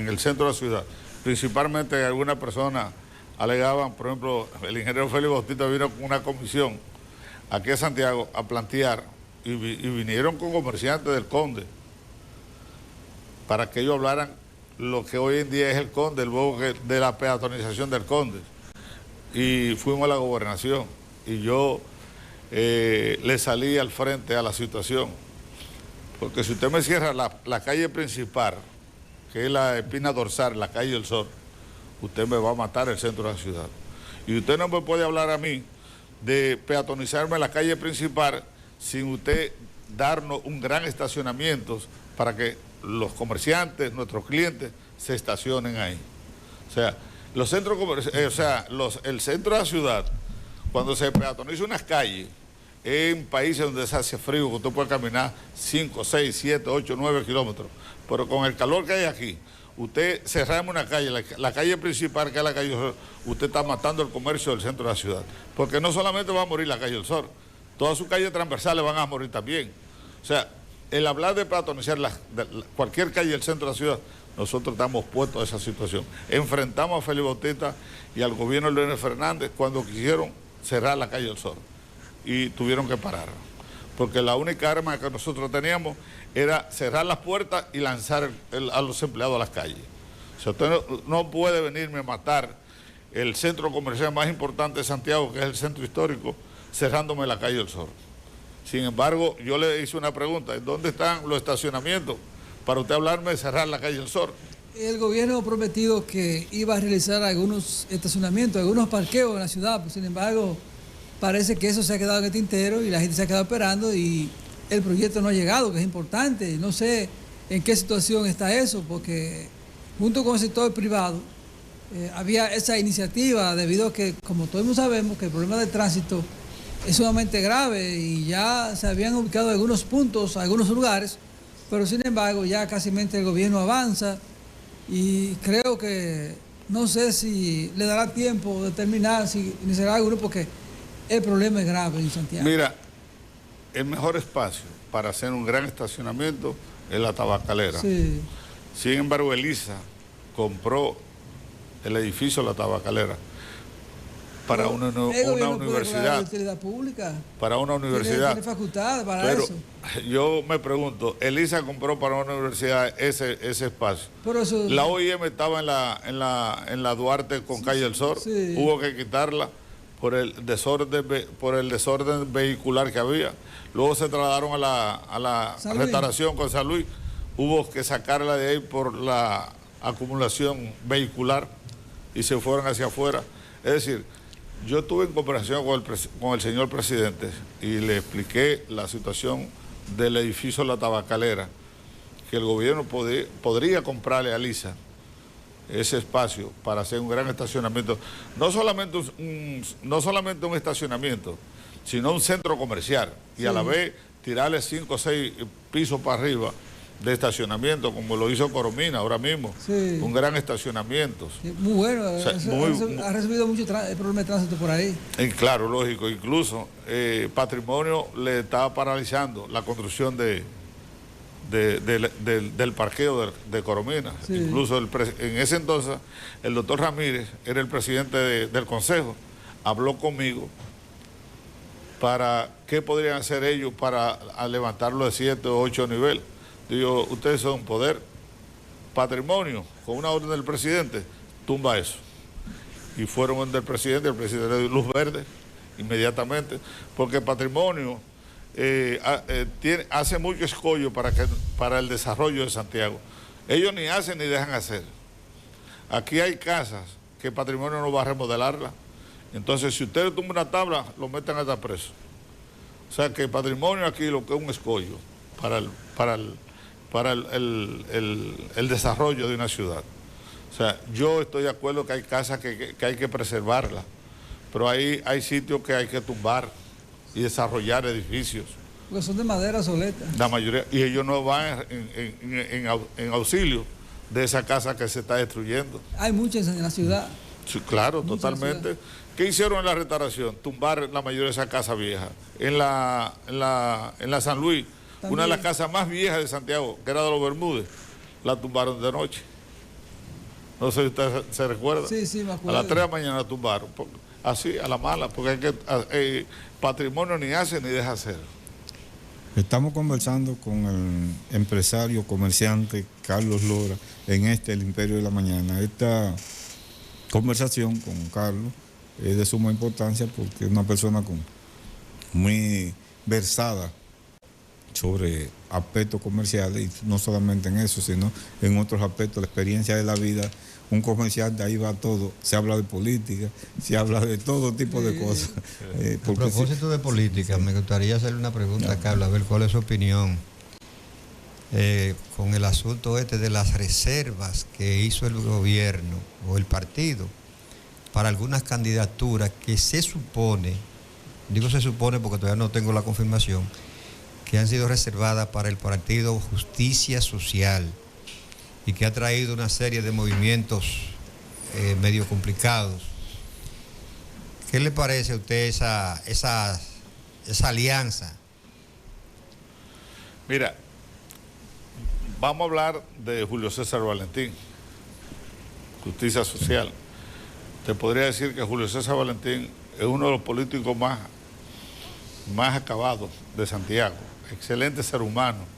Speaker 2: el centro de la ciudad, principalmente algunas personas alegaban, por ejemplo, el ingeniero Félix Bautista vino con una comisión aquí a Santiago a plantear y vinieron con comerciantes del Conde para que ellos hablaran lo que hoy en día es el Conde, luego de la peatonización del Conde. Y fuimos a la gobernación y yo le salí al frente a la situación. Porque si usted me cierra la calle principal, que es la espina dorsal, la calle del Sol, usted me va a matar el centro de la ciudad. Y usted no me puede hablar a mí de peatonizarme la calle principal sin usted darnos un gran estacionamiento para que los comerciantes, nuestros clientes, se estacionen ahí. O sea, los centros el centro de la ciudad, cuando se peatoniza unas calles, en países donde se hace frío, que usted puede caminar 5, 6, 7, 8, 9 kilómetros, pero con el calor que hay aquí, usted cerrarme una calle, la calle principal, que es la calle del Sol, usted está matando el comercio del centro de la ciudad. Porque no solamente va a morir la calle del Sol, todas sus calles transversales van a morir también. O sea, el hablar de peatonizar cualquier calle del centro de la ciudad, nosotros estamos puestos a esa situación. Enfrentamos a Félix Bautista y al gobierno de Leonel Fernández cuando quisieron cerrar la calle del Sol y tuvieron que parar. Porque la única arma que nosotros teníamos era cerrar las puertas y lanzar a los empleados a las calles. O sea, usted no puede venirme a matar el centro comercial más importante de Santiago, que es el centro histórico, cerrándome la calle del Sol. Sin embargo, yo le hice una pregunta: ¿dónde están los estacionamientos para usted hablarme de cerrar la calle del Sol?
Speaker 5: El gobierno ha prometido que iba a realizar algunos estacionamientos, algunos parqueos en la ciudad, pues, sin embargo, parece que eso se ha quedado en el tintero y la gente se ha quedado esperando y el proyecto no ha llegado, que es importante. No sé en qué situación está eso, porque junto con el sector privado había esa iniciativa debido a que, como todos sabemos, que el problema del tránsito es sumamente grave y ya se habían ubicado algunos puntos, algunos lugares, pero sin embargo ya casi el gobierno avanza y creo que no sé si le dará tiempo de terminar, si iniciará alguno, porque el problema es grave en Santiago.
Speaker 2: Mira, el mejor espacio para hacer un gran estacionamiento es la Tabacalera.
Speaker 5: Sí.
Speaker 2: Sin embargo, Elisa compró el edificio de la Tabacalera para
Speaker 5: Pero
Speaker 2: una
Speaker 5: el gobierno puede declarar
Speaker 2: universidad.
Speaker 5: utilidad pública.
Speaker 2: Para una universidad.
Speaker 5: Tiene facultad para
Speaker 2: Pero
Speaker 5: eso.
Speaker 2: yo me pregunto, Elisa compró para una universidad ese espacio.
Speaker 5: Por eso,
Speaker 2: La OIM estaba en la Duarte con Calle del Sol,
Speaker 5: sí.
Speaker 2: Hubo que quitarla por el desorden vehicular que había. Luego se trasladaron a la
Speaker 5: San Luis.
Speaker 2: restauración con San Luis, hubo que sacarla de ahí por la acumulación vehicular y se fueron hacia afuera. Es decir, yo estuve en conversación con el señor presidente y le expliqué la situación del edificio La Tabacalera, que el gobierno podría comprarle a Lisa ese espacio para hacer un gran estacionamiento, no solamente un estacionamiento, sino un centro comercial, y a la vez tirarle 5 o 6 pisos para arriba de estacionamiento, como lo hizo Coromina ahora mismo,
Speaker 5: Sí.
Speaker 2: un gran estacionamiento.
Speaker 5: muy bueno.
Speaker 2: O sea,
Speaker 5: Ha recibido mucho problema de tránsito por ahí.
Speaker 2: Y claro, lógico, incluso Patrimonio le estaba paralizando la construcción del parqueo de Coromina.
Speaker 5: Sí.
Speaker 2: Incluso en ese entonces el doctor Ramírez era el presidente del consejo, habló conmigo para qué podrían hacer ellos para levantarlo de 7 o 8 niveles. Digo, ustedes son poder, Patrimonio, con una orden del presidente, tumba eso. Y fueron donde el presidente dio luz verde inmediatamente, porque Patrimonio hace mucho escollo para el desarrollo de Santiago. Ellos ni hacen ni dejan hacer. Aquí hay casas que Patrimonio no va a remodelarla. Entonces, si ustedes tumban una tabla, lo meten hasta preso. O sea que Patrimonio aquí lo que es un escollo para el desarrollo de una ciudad. O sea, yo estoy de acuerdo que hay casas que hay que preservarlas, pero hay sitios que hay que tumbar y desarrollar edificios.
Speaker 5: Porque son de madera soleta.
Speaker 2: La mayoría, y ellos no van en auxilio de esa casa que se está destruyendo.
Speaker 5: Hay muchas en la ciudad.
Speaker 2: Sí, claro,
Speaker 5: Muchas
Speaker 2: totalmente. ¿Qué hicieron en la restauración? Tumbar la mayoría de esa casa vieja. En la San Luis,
Speaker 5: También.
Speaker 2: una de las casas más viejas de Santiago, que era de los Bermúdez, la tumbaron de noche. No sé si usted se recuerda.
Speaker 5: Sí, sí, me
Speaker 2: A
Speaker 5: acuerdo.
Speaker 2: las 3 de la mañana la tumbaron. Así, a la mala, porque hay que, Patrimonio ni hace ni deja hacer.
Speaker 1: Estamos conversando con el empresario, comerciante Carlos Lora en El Imperio de la Mañana. Esta conversación con Carlos es de suma importancia porque es una persona muy versada sobre aspectos comerciales, y no solamente en eso, sino en otros aspectos, la experiencia de la vida. Un comerciante, ahí va todo, se habla de política, se habla de todo tipo de cosas.
Speaker 3: A propósito de política, me gustaría hacerle una pregunta a Carlos, a ver cuál es su opinión con el asunto de las reservas que hizo el gobierno o el partido para algunas candidaturas que se supone, digo se supone porque todavía no tengo la confirmación, que han sido reservadas para el partido Justicia Social y que ha traído una serie de movimientos medio complicados. ¿Qué le parece a usted esa alianza?
Speaker 2: Mira, vamos a hablar de Julio César Valentín, Justicia Social. Te podría decir que Julio César Valentín es uno de los políticos más acabados de Santiago. Excelente ser humano.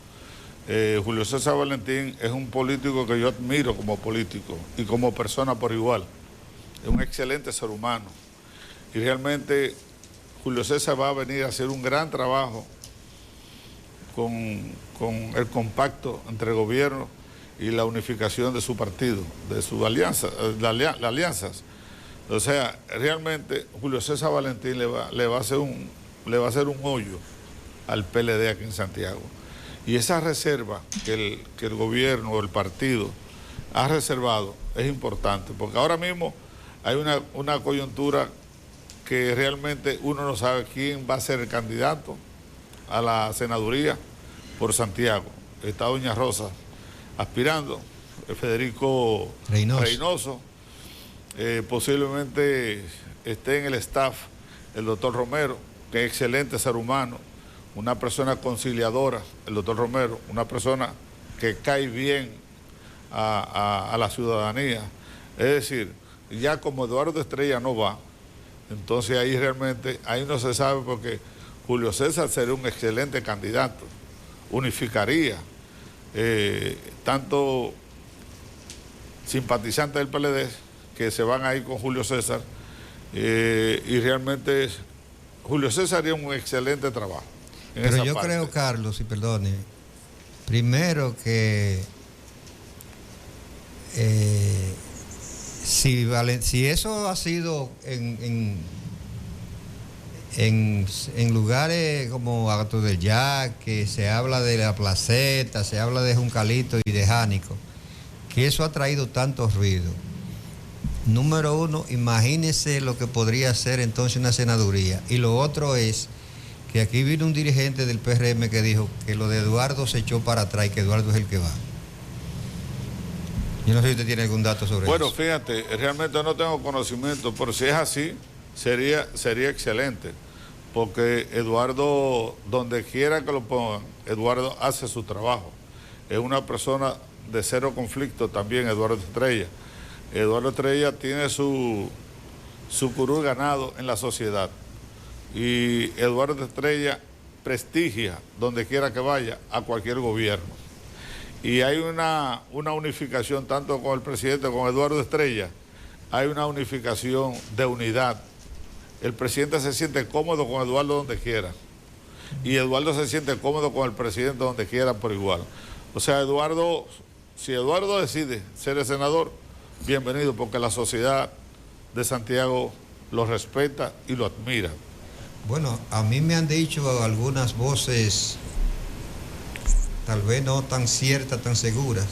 Speaker 2: Julio César Valentín es un político que yo admiro como político y como persona por igual. Es un excelente ser humano. Y realmente Julio César va a venir a hacer un gran trabajo con el compacto entre el gobierno y la unificación de su partido, de su alianza, las alianzas. O sea, realmente Julio César Valentín le va a hacer un hoyo al PLD aquí en Santiago. Y esa reserva que el gobierno o el partido ha reservado es importante, porque ahora mismo hay una coyuntura que realmente uno no sabe quién va a ser el candidato a la senaduría por Santiago. Está doña Rosa aspirando, Federico Reynoso, posiblemente esté en el staff el doctor Romero, que es excelente ser humano, una persona conciliadora, el doctor Romero, una persona que cae bien a la ciudadanía. Es decir, ya como Eduardo Estrella no va, Entonces ahí realmente, ahí no se sabe porque Julio César sería un excelente candidato, unificaría tanto simpatizantes del PLD que se van a ir con Julio César y realmente Julio César haría un excelente trabajo.
Speaker 3: Pero yo creo, Carlos, y perdone, primero que si eso ha sido en lugares como Alto del Yaque, se habla de La Placeta, se habla de Juncalito y de Jánico, que eso ha traído tanto ruido. Número uno, imagínese lo que podría ser entonces una senaduría. Y lo otro es que aquí vino un dirigente del PRM que dijo que lo de Eduardo se echó para atrás y que Eduardo es el que va. Yo no sé si usted tiene algún dato sobre eso.
Speaker 2: Bueno, fíjate, realmente no tengo conocimiento, pero si es así, sería excelente, porque Eduardo, donde quiera que lo pongan, Eduardo hace su trabajo. Es una persona de cero conflicto también, Eduardo Estrella. Eduardo Estrella tiene su curul ganado en la sociedad. Y Eduardo Estrella prestigia, donde quiera que vaya, a cualquier gobierno. Y hay una unificación, tanto con el presidente, con Eduardo Estrella, hay una unificación de unidad. El presidente se siente cómodo con Eduardo donde quiera. Y Eduardo se siente cómodo con el presidente donde quiera por igual. O sea, Eduardo, si Eduardo decide ser el senador, bienvenido, porque la sociedad de Santiago lo respeta y lo admira.
Speaker 3: Bueno, a mí me han dicho algunas voces, tal vez no tan ciertas, tan seguras,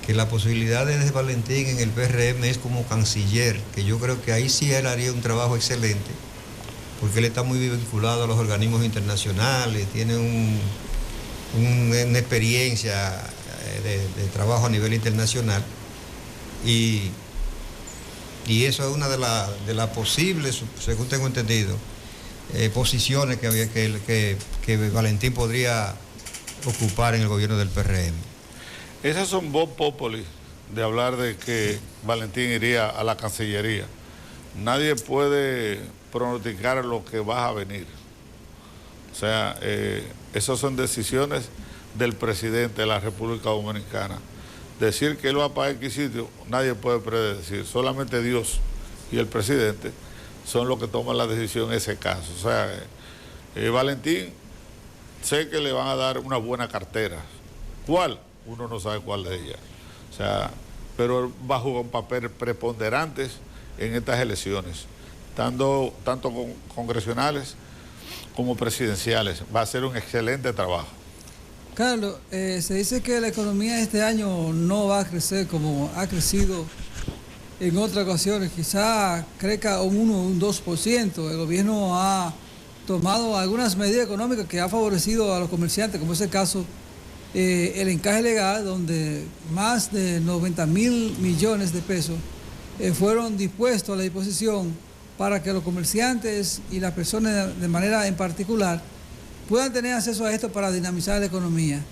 Speaker 3: que la posibilidad de Valentín en el PRM es como canciller, que yo creo que ahí sí él haría un trabajo excelente, porque él está muy vinculado a los organismos internacionales, tiene una experiencia de trabajo a nivel internacional, y eso es una de las posibles, según tengo entendido, posiciones que Valentín podría ocupar en el gobierno del PRM.
Speaker 2: Esas son voz populi de hablar de que Valentín iría a la Cancillería. Nadie puede pronosticar lo que va a venir. O sea, esas son decisiones del presidente de la República Dominicana. Decir que él va para X sitio, nadie puede predecir. Solamente Dios y el presidente son los que toman la decisión en ese caso. O sea, Valentín, sé que le van a dar una buena cartera. ¿Cuál? Uno no sabe cuál de ellas. O sea, pero él va a jugar un papel preponderante en estas elecciones, tanto congresionales como presidenciales. Va a ser un excelente trabajo.
Speaker 5: Carlos, se dice que la economía este año no va a crecer como ha crecido en otras ocasiones. Quizá crezca un 1 o un 2%. El gobierno ha tomado algunas medidas económicas que ha favorecido a los comerciantes, como es el caso el encaje legal, donde más de 90.000 millones de pesos fueron dispuestos a la disposición para que los comerciantes y las personas de manera en particular puedan tener acceso a esto para dinamizar la economía.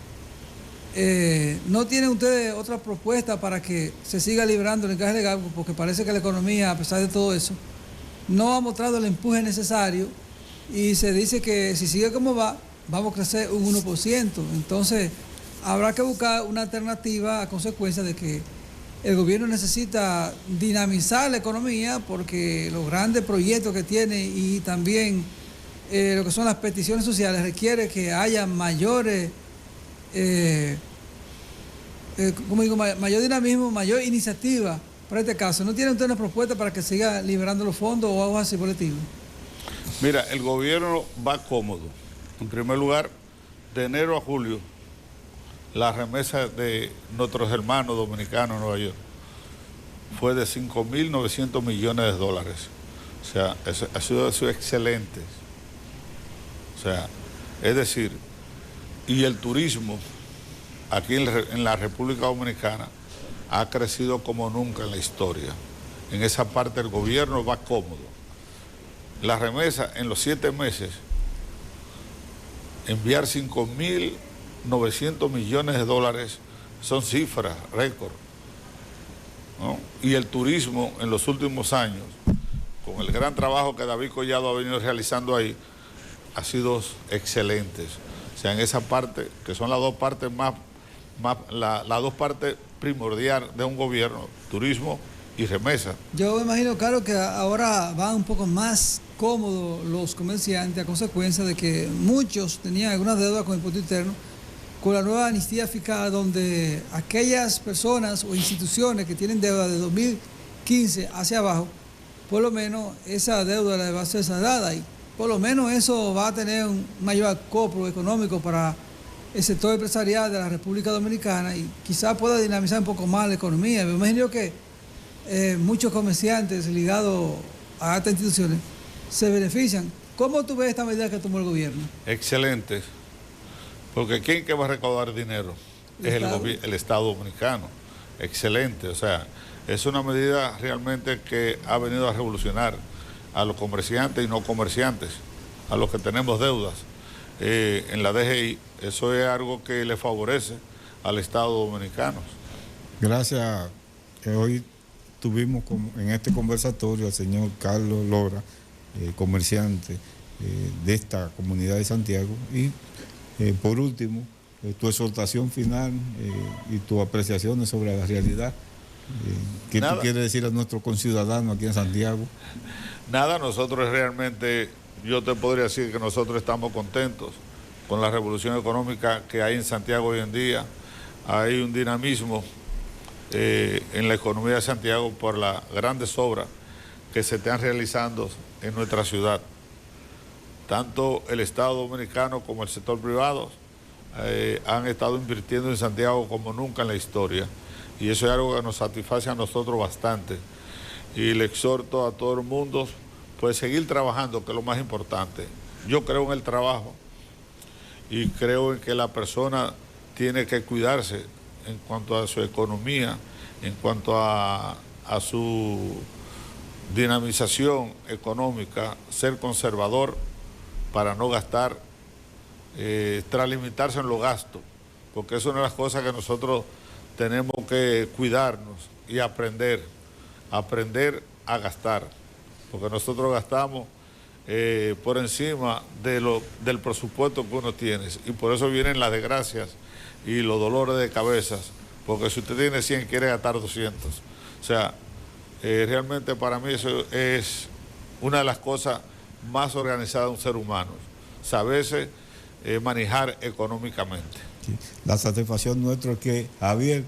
Speaker 5: ¿No tienen ustedes otra propuesta para que se siga librando el encaje legal? Porque parece que la economía, a pesar de todo eso, no ha mostrado el empuje necesario y se dice que si sigue como va, vamos a crecer un 1%. Entonces, habrá que buscar una alternativa a consecuencia de que el gobierno necesita dinamizar la economía porque los grandes proyectos que tiene y también lo que son las peticiones sociales requiere que haya mayores, mayor dinamismo, mayor iniciativa para este caso. ¿No tiene usted una propuesta para que siga liberando los fondos o algo así por el estilo?
Speaker 2: Mira, el gobierno va cómodo. En primer lugar, de enero a julio, la remesa de nuestros hermanos dominicanos en Nueva York fue de 5.900 millones de dólares. O sea, ha sido excelente. O sea, es decir, y el turismo aquí en la República Dominicana ha crecido como nunca en la historia. En esa parte el gobierno va cómodo. La remesa en los 7 meses, enviar 5.900 millones de dólares son cifras, récord, ¿no? Y el turismo en los últimos años con el gran trabajo que David Collado ha venido realizando ahí, ha sido excelentes. O sea, en esa parte, que son las dos partes las dos partes primordiales de un gobierno, turismo y remesa.
Speaker 5: Yo me imagino, claro, que ahora van un poco más cómodos los comerciantes a consecuencia de que muchos tenían algunas deudas con el impuesto interno, con la nueva amnistía fiscal, donde aquellas personas o instituciones que tienen deuda de 2015 hacia abajo, por lo menos esa deuda le va a ser saldada y por lo menos eso va a tener un mayor acoplo económico para el sector empresarial de la República Dominicana y quizás pueda dinamizar un poco más la economía. Me imagino que muchos comerciantes ligados a estas instituciones se benefician. ¿Cómo tú ves esta medida que tomó el gobierno?
Speaker 2: Excelente, porque ¿quién que va a recaudar dinero? Es el Estado dominicano. Excelente, o sea, es una medida realmente que ha venido a revolucionar a los comerciantes y no comerciantes, a los que tenemos deudas en la DGI. Eso es algo que le favorece al Estado dominicano.
Speaker 1: Gracias. Hoy tuvimos en este conversatorio al señor Carlos Lora, comerciante de esta comunidad de Santiago. Y por último, tu exhortación final y tus apreciaciones sobre la realidad. ¿Qué tú quieres decir a nuestros conciudadanos aquí en Santiago?
Speaker 2: Nada, nosotros realmente, yo te podría decir que nosotros estamos contentos con la revolución económica que hay en Santiago hoy en día. Hay un dinamismo en la economía de Santiago por las grandes obras que se están realizando en nuestra ciudad. Tanto el Estado dominicano como el sector privado han estado invirtiendo en Santiago como nunca en la historia. Y eso es algo que nos satisface a nosotros bastante. Y le exhorto a todo el mundo, pues seguir trabajando, que es lo más importante. Yo creo en el trabajo y creo en que la persona tiene que cuidarse en cuanto a su economía, en cuanto a su dinamización económica, ser conservador para no gastar, extralimitarse en los gastos, porque es una de las cosas que nosotros tenemos que cuidarnos y aprender a gastar, porque nosotros gastamos por encima del presupuesto que uno tiene, y por eso vienen las desgracias y los dolores de cabezas, porque si usted tiene 100 quiere gastar 200. O sea, realmente para mí eso es una de las cosas más organizadas de un ser humano, saberse manejar económicamente.
Speaker 1: Sí. La satisfacción nuestra es que Javier